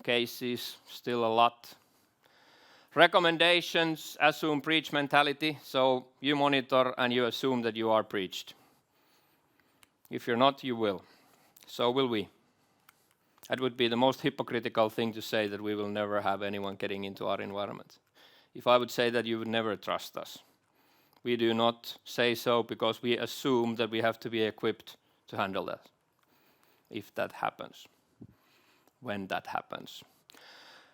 cases, still a lot. Recommendations, assume breach mentality. So you monitor and you assume that you are breached. If you're not, you will. So will we. That would be the most hypocritical thing to say, that we will never have anyone getting into our environment. If I would say that, you would never trust us. We do not say so because we assume that we have to be equipped to handle that. If that happens. When that happens.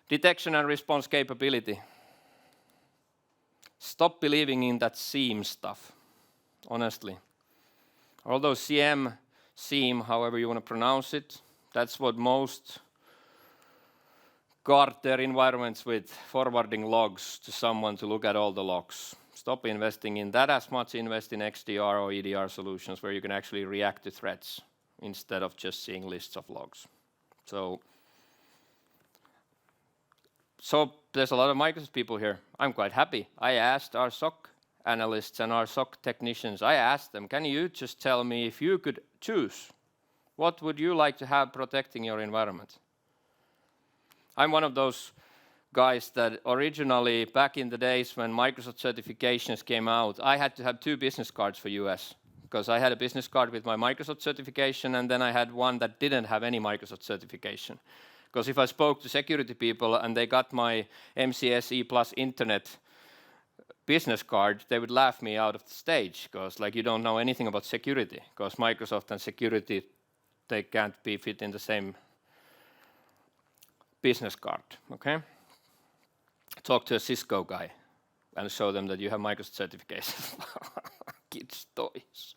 Detection and response capability. Stop believing in that SIEM stuff, honestly. Although SIEM, however you want to pronounce it, that's what most guard their environments with, forwarding logs to someone to look at all the logs. Stop investing in that as much, invest in XDR or EDR solutions where you can actually react to threats instead of just seeing lists of logs. So there's a lot of Microsoft people here. I'm quite happy. I asked our SOC analysts and our SOC technicians, I asked them, can you just tell me, if you could choose, what would you like to have protecting your environment? I'm one of those guys that originally, back in the days when Microsoft certifications came out, I had to have 2 business cards for US, because I had a business card with my Microsoft certification, and then I had one that didn't have any Microsoft certification. Because if I spoke to security people and they got my MCSE plus internet business card, they would laugh me out of the stage, because like, you don't know anything about security, because Microsoft and security, they can't be fit in the same business card, okay? Talk to a Cisco guy and show them that you have Microsoft certifications. Kids' toys.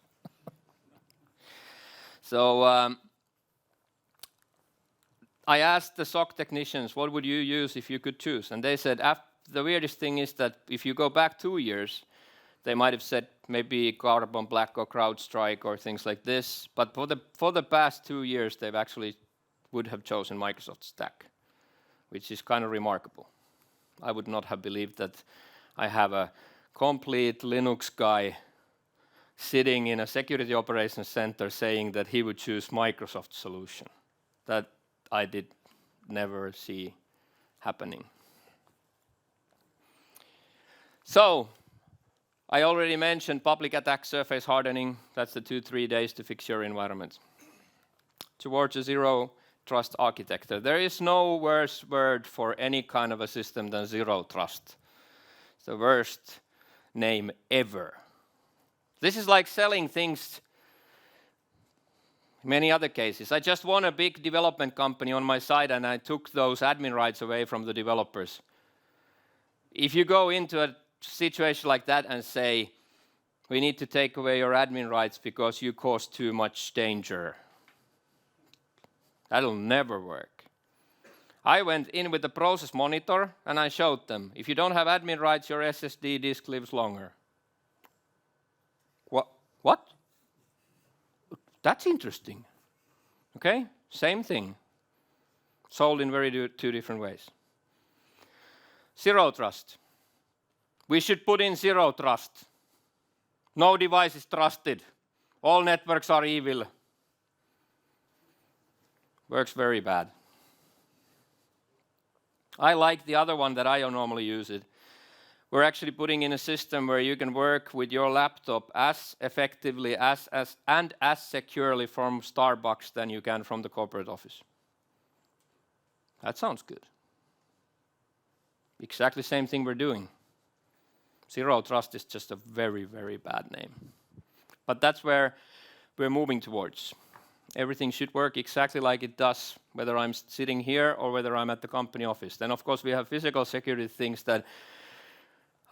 So I asked the SOC technicians, what would you use if you could choose? And they said, the weirdest thing is that if you go back 2 years, they might have said maybe Carbon Black or CrowdStrike or things like this. But for the past 2 years, they've actually would have chosen Microsoft stack, which is kind of remarkable. I would not have believed that I have a complete Linux guy sitting in a security operations center saying that he would choose Microsoft solution. That I did never see happening. So, I already mentioned public attack surface hardening. That's the 2-3 days to fix your environment. Towards a zero trust architecture. There is no worse word for any kind of a system than zero trust. It's the worst name ever. This is like selling things in many other cases. I just won a big development company on my side, and I took those admin rights away from the developers. If you go into a situation like that and say, we need to take away your admin rights because you cause too much danger. That'll never work. I went in with the process monitor and I showed them, if you don't have admin rights, your SSD disk lives longer. What? That's interesting. Okay, same thing. Sold in two different ways. Zero trust. We should put in zero trust. No device is trusted. All networks are evil. Works very bad. I like the other one that I normally use it. We're actually putting in a system where you can work with your laptop as effectively and as securely from Starbucks than you can from the corporate office. That sounds good. Exactly the same thing we're doing. Zero trust is just a very, very bad name. But that's where we're moving towards. Everything should work exactly like it does, whether I'm sitting here or whether I'm at the company office. Then, of course, we have physical security things that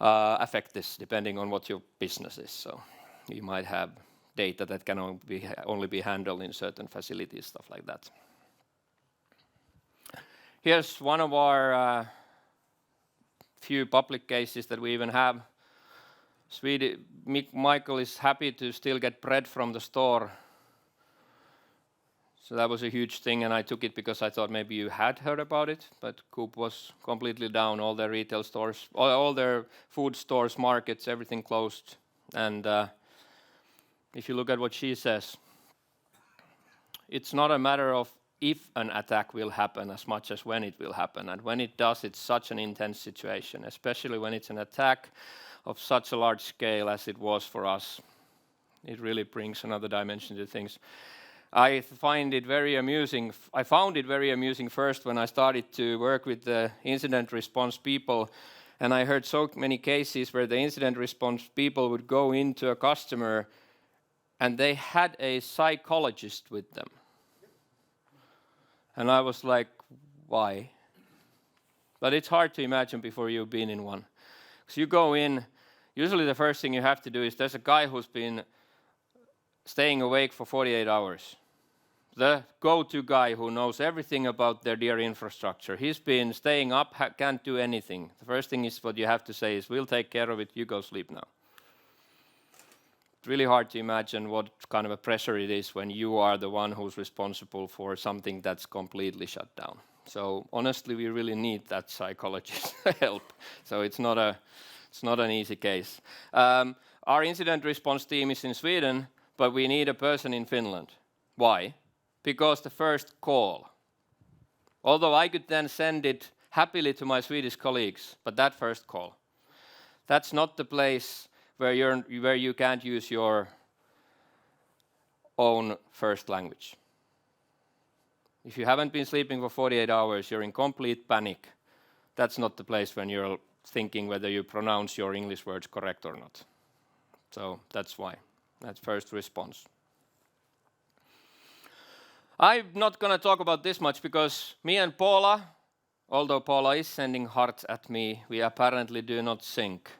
affect this, depending on what your business is. So you might have data that can only be handled in certain facilities, stuff like that. Here's one of our few public cases that we even have. Michael is happy to still get bread from the store. So that was a huge thing, and I took it because I thought maybe you had heard about it, but Coop was completely down. All their retail stores, all their food stores, markets, everything closed. And if you look at what she says, it's not a matter of if an attack will happen as much as when it will happen. And when it does, it's such an intense situation, especially when it's an attack of such a large scale as it was for us. It really brings another dimension to things. I find it very amusing. I found it very amusing first when I started to work with the incident response people, and I heard so many cases where the incident response people would go into a customer and they had a psychologist with them. And I was like, why? But it's hard to imagine before you've been in one. Because you go in, usually the first thing you have to do is there's a guy who's been staying awake for 48 hours. The go-to guy who knows everything about their dear infrastructure. He's been staying up, can't do anything. The first thing is what you have to say is, we'll take care of it, you go sleep now. It's really hard to imagine what kind of a pressure it is when you are the one who's responsible for something that's completely shut down. So honestly, we really need that psychologist help. So it's not an easy case. Our incident response team is in Sweden, but we need a person in Finland. Why? Because the first call, although I could then send it happily to my Swedish colleagues, but that first call, that's not the place where you can't use your own first language. If you haven't been sleeping for 48 hours, you're in complete panic. That's not the place when you're thinking whether you pronounce your English words correct or not. So that's why. That's first response. I'm not going to talk about this much because me and Paula, although Paula is sending hearts at me, we apparently do not sync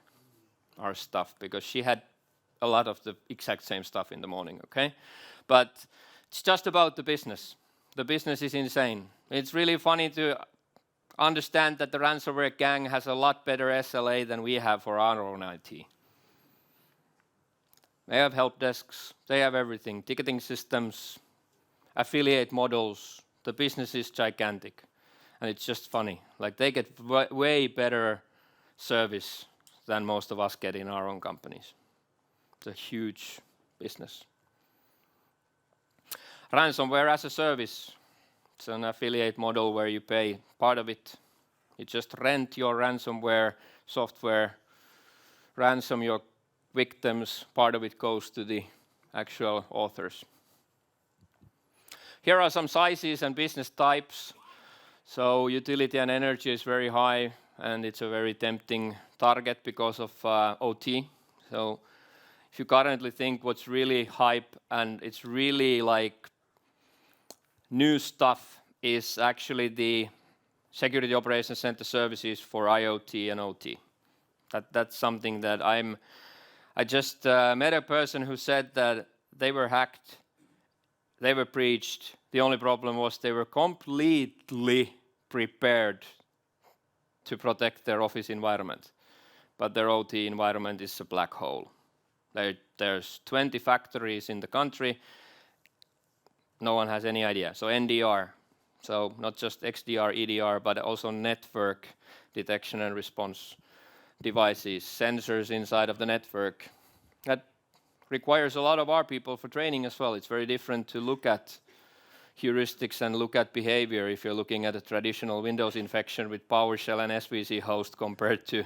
our stuff because she had a lot of the exact same stuff in the morning, okay? But it's just about the business. The business is insane. It's really funny to understand that the ransomware gang has a lot better SLA than we have for our own IT. They have help desks, they have everything, ticketing systems, affiliate models. The business is gigantic. And it's just funny. Like they get way better service than most of us get in our own companies. It's a huge business. Ransomware as a service. It's an affiliate model where you pay part of it. You just rent your ransomware software, ransom your victims, part of it goes to the actual authors. Here are some sizes and business types. So utility and energy is very high, and it's a very tempting target because of OT. So if you currently think what's really hype and it's really like new stuff is actually the Security Operations Center services for IoT and OT. That's something that I'm I just met a person who said that they were hacked, they were breached. The only problem was they were completely prepared to protect their office environment, but their OT environment is a black hole. There's 20 factories in the country. No one has any idea. So NDR, so not just XDR, EDR, but also network detection and response devices, sensors inside of the network. That requires a lot of our people for training as well. It's very different to look at heuristics and look at behavior if you're looking at a traditional Windows infection with PowerShell and SVC host compared to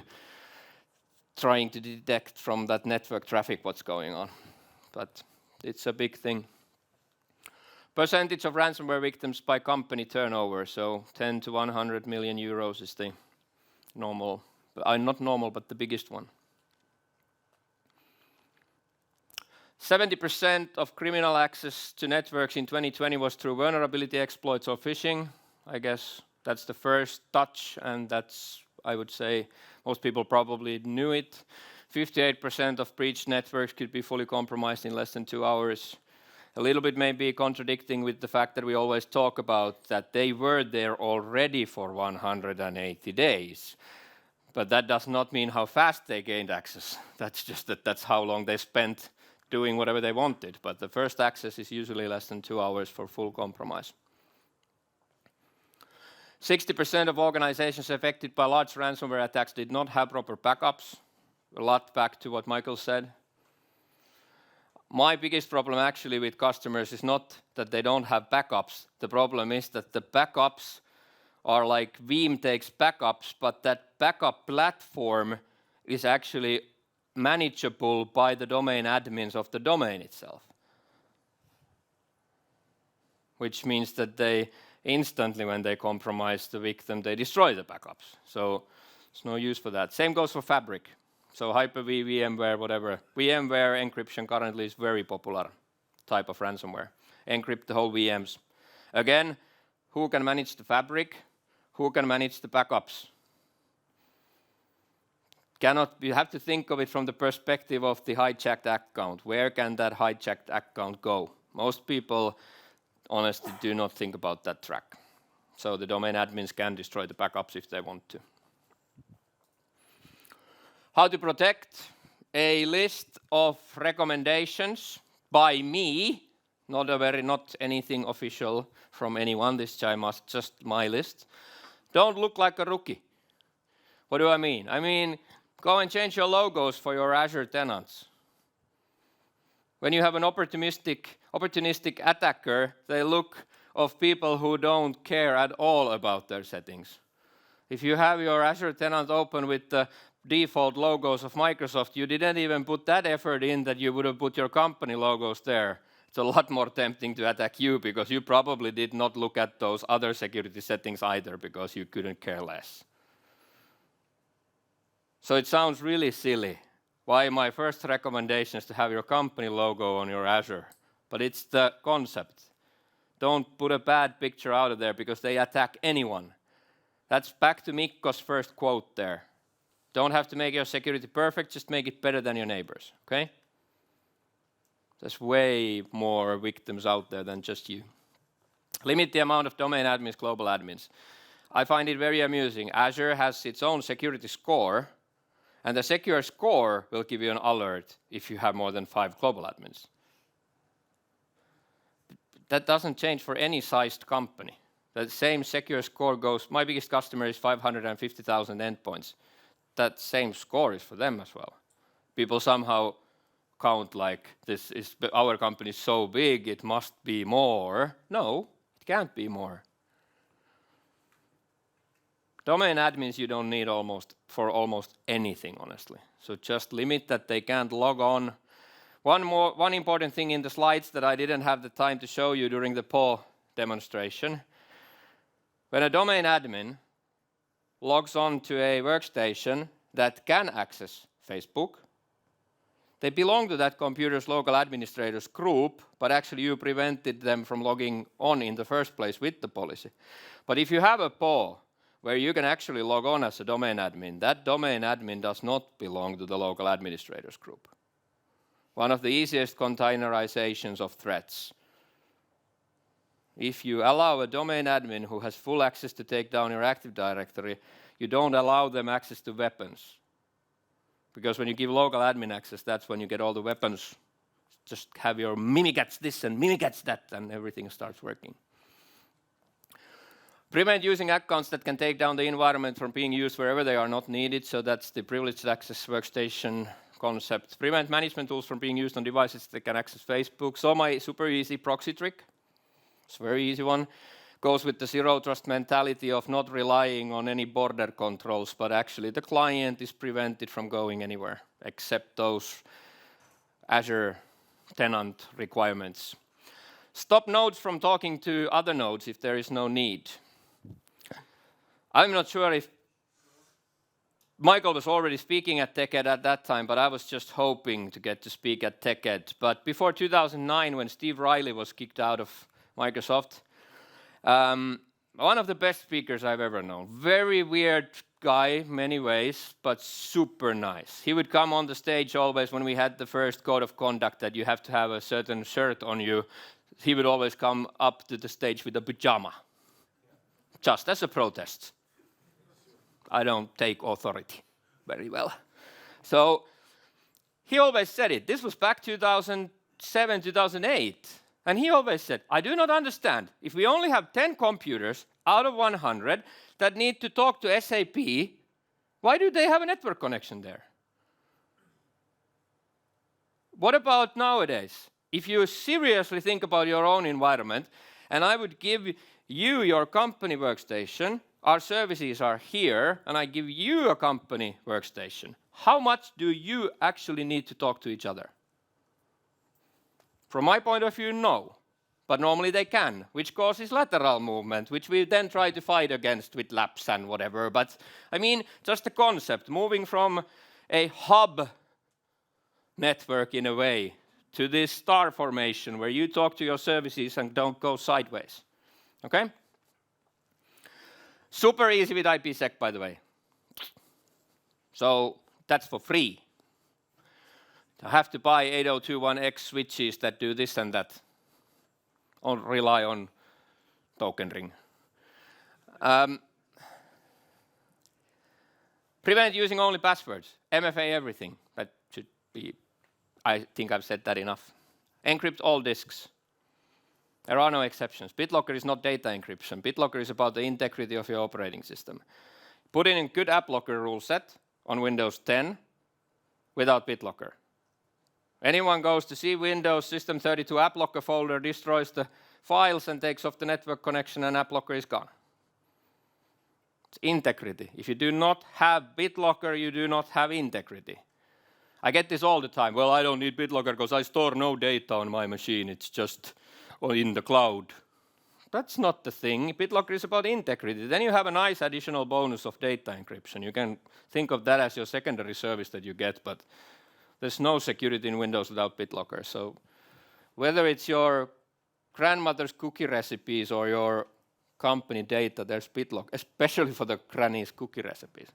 trying to detect from that network traffic what's going on. But it's a big thing. Percentage of ransomware victims by company turnover, so 10 to 100 million euros is the normal, not normal, but the biggest one. 70% of criminal access to networks in 2020 was through vulnerability exploits or phishing. I guess that's the first touch, and that's, I would say, most people probably knew it. 58% of breached networks could be fully compromised in less than 2 hours. A little bit maybe contradicting with the fact that we always talk about that they were there already for 180 days. But that does not mean how fast they gained access. That's just that's how long they spent doing whatever they wanted. But the first access is usually less than 2 hours for full compromise. 60% of organizations affected by large ransomware attacks did not have proper backups. A lot back to what Michael said. My biggest problem actually with customers is not that they don't have backups. The problem is that the backups are like Veeam takes backups, but that backup platform is actually manageable by the domain admins of the domain itself. Which means that they instantly, when they compromise the victim, they destroy the backups. So there's no use for that. Same goes for Fabric. So Hyper-V, VMware, whatever. VMware encryption currently is very popular type of ransomware. Encrypt the whole VMs. Again, who can manage the Fabric? Who can manage the backups? You have to think of it from the perspective of the hijacked account. Where can that hijacked account go? Most people honestly do not think about that track. So the domain admins can destroy the backups if they want to. How to protect? A list of recommendations by me, not anything official from anyone. This time is just my list. Don't look like a rookie. What do I mean? I mean, go and change your logos for your Azure tenants. When you have an opportunistic attacker, they look of people who don't care at all about their settings. If you have your Azure tenant open with the default logos of Microsoft, you didn't even put that effort in that you would have put your company logos there. It's a lot more tempting to attack you because you probably did not look at those other security settings either because you couldn't care less. So it sounds really silly. Why my first recommendation is to have your company logo on your Azure. But it's the concept. Don't put a bad picture out of there because they attack anyone. That's back to Mikko's first quote there. Don't have to make your security perfect, just make it better than your neighbors, okay? There's way more victims out there than just you. Limit the amount of domain admins, global admins. I find it very amusing. Azure has its own security score, and the secure score will give you an alert if you have more than 5 global admins. That doesn't change for any sized company. The same secure score goes, my biggest customer is 550,000 endpoints. That same score is for them as well. People somehow count like our company is so big, it must be more. No, it can't be more. Domain admins you don't need for almost anything, honestly. So just limit that they can't log on. One important thing in the slides that I didn't have the time to show you during the PO demonstration. When a domain admin logs on to a workstation that can access Facebook, they belong to that computer's local administrators group, but actually you prevented them from logging on in the first place with the policy. But if you have a PO where you can actually log on as a domain admin, that domain admin does not belong to the local administrators group. one of the easiest containerizations of threats. If you allow a domain admin who has full access to take down your Active Directory, you don't allow them access to weapons. Because when you give local admin access, that's when you get all the weapons. Just have your mimikatz this and mimikatz that, and everything starts working. Prevent using accounts that can take down the environment from being used wherever they are not needed. So that's the privileged access workstation concept. Prevent management tools from being used on devices that can access Facebook. So my super easy proxy trick. It's a very easy one. Goes with the zero trust mentality of not relying on any border controls, but actually the client is prevented from going anywhere except those Azure tenant requirements. Stop nodes from talking to other nodes if there is no need. I'm not sure if Michael was already speaking at TechEd at that time, but I was just hoping to get to speak at TechEd. But before 2009, when Steve Riley was kicked out of Microsoft, one of the best speakers I've ever known. Very weird guy, many ways, but super nice. He would come on the stage always when we had the first code of conduct that you have to have a certain shirt on you. He would always come up to the stage with a pajama, just as a protest. I don't take authority very well. So he always said it. This was back 2007, 2008. And he always said, I do not understand. If we only have 10 computers out of 100 that need to talk to SAP, why do they have a network connection there? What about nowadays? If you seriously think about your own environment, and I would give you your company workstation, our services are here, and I give you a company workstation. How much do you actually need to talk to each other? From my point of view, no. But normally they can, which causes lateral movement, which we then try to fight against with laps and whatever. But I mean, just the concept, moving from a hub network in a way to this star formation where you talk to your services and don't go sideways. Okay? Super easy with IPsec, by the way. So that's for free. I have to buy 8021X switches that do this and that. Or rely on token ring. Prevent using only passwords. MFA everything. That should be, I think I've said that enough. Encrypt all disks. There are no exceptions. BitLocker is not data encryption. BitLocker is about the integrity of your operating system. Put in a good AppLocker rule set on Windows 10 without BitLocker. Anyone goes to see Windows System 32 AppLocker folder, destroys the files and takes off the network connection, and AppLocker is gone. It's integrity. If you do not have BitLocker, you do not have integrity. I get this all the time. Well, I don't need BitLocker because I store no data on my machine. It's just in the cloud. That's not the thing. BitLocker is about integrity. Then you have a nice additional bonus of data encryption. You can think of that as your secondary service that you get, but there's no security in Windows without BitLocker. So whether it's your grandmother's cookie recipes or your company data, there's BitLocker, especially for the granny's cookie recipes.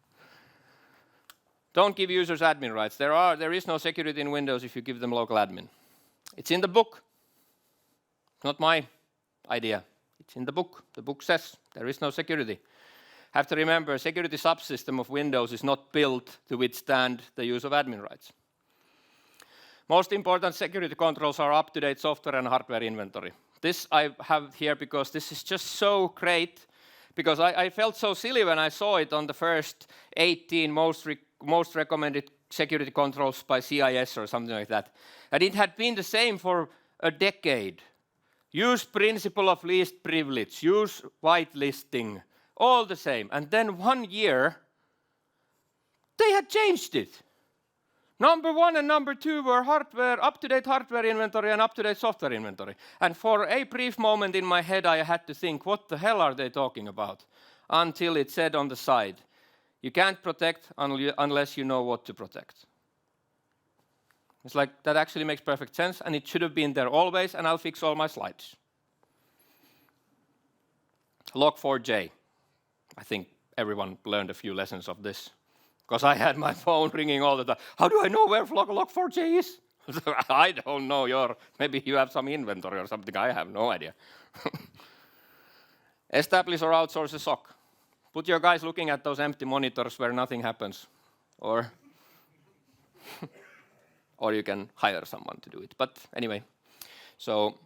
Don't give users admin rights. There is no security in Windows if you give them local admin. It's in the book. It's not my idea. It's in the book. The book says there is no security. Have to remember, a security subsystem of Windows is not built to withstand the use of admin rights. Most important security controls are up-to-date software and hardware inventory. This I have here because this is just so great, because I felt so silly when I saw it on the first 18 most recommended security controls by CIS or something like that. And it had been the same for a decade. Use principle of least privilege, use whitelisting, all the same. And then 1 year, they had changed it. Number 1 and number 2 were hardware, up-to-date hardware inventory and up-to-date software inventory. And for a brief moment in my head, I had to think, what the hell are they talking about? Until it said on the side, you can't protect unless you know what to protect. It's like, that actually makes perfect sense, and it should have been there always, and I'll fix all my slides. Log4j. I think everyone learned a few lessons of this, because I had my phone ringing all the time. How do I know where Log4j is? I don't know maybe you have some inventory or something, I have no idea. Establish or outsource a SOC. Put your guys looking at those empty monitors where nothing happens. Or you can hire someone to do it. But anyway, so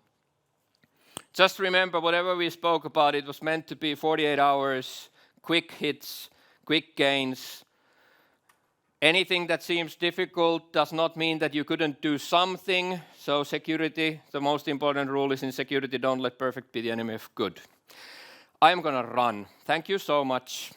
just remember whatever we spoke about, it was meant to be 48 hours, quick hits, quick gains. Anything that seems difficult does not mean that you couldn't do something. So security, the most important rule is in security, don't let perfect be the enemy of good. I'm going to run. Thank you so much.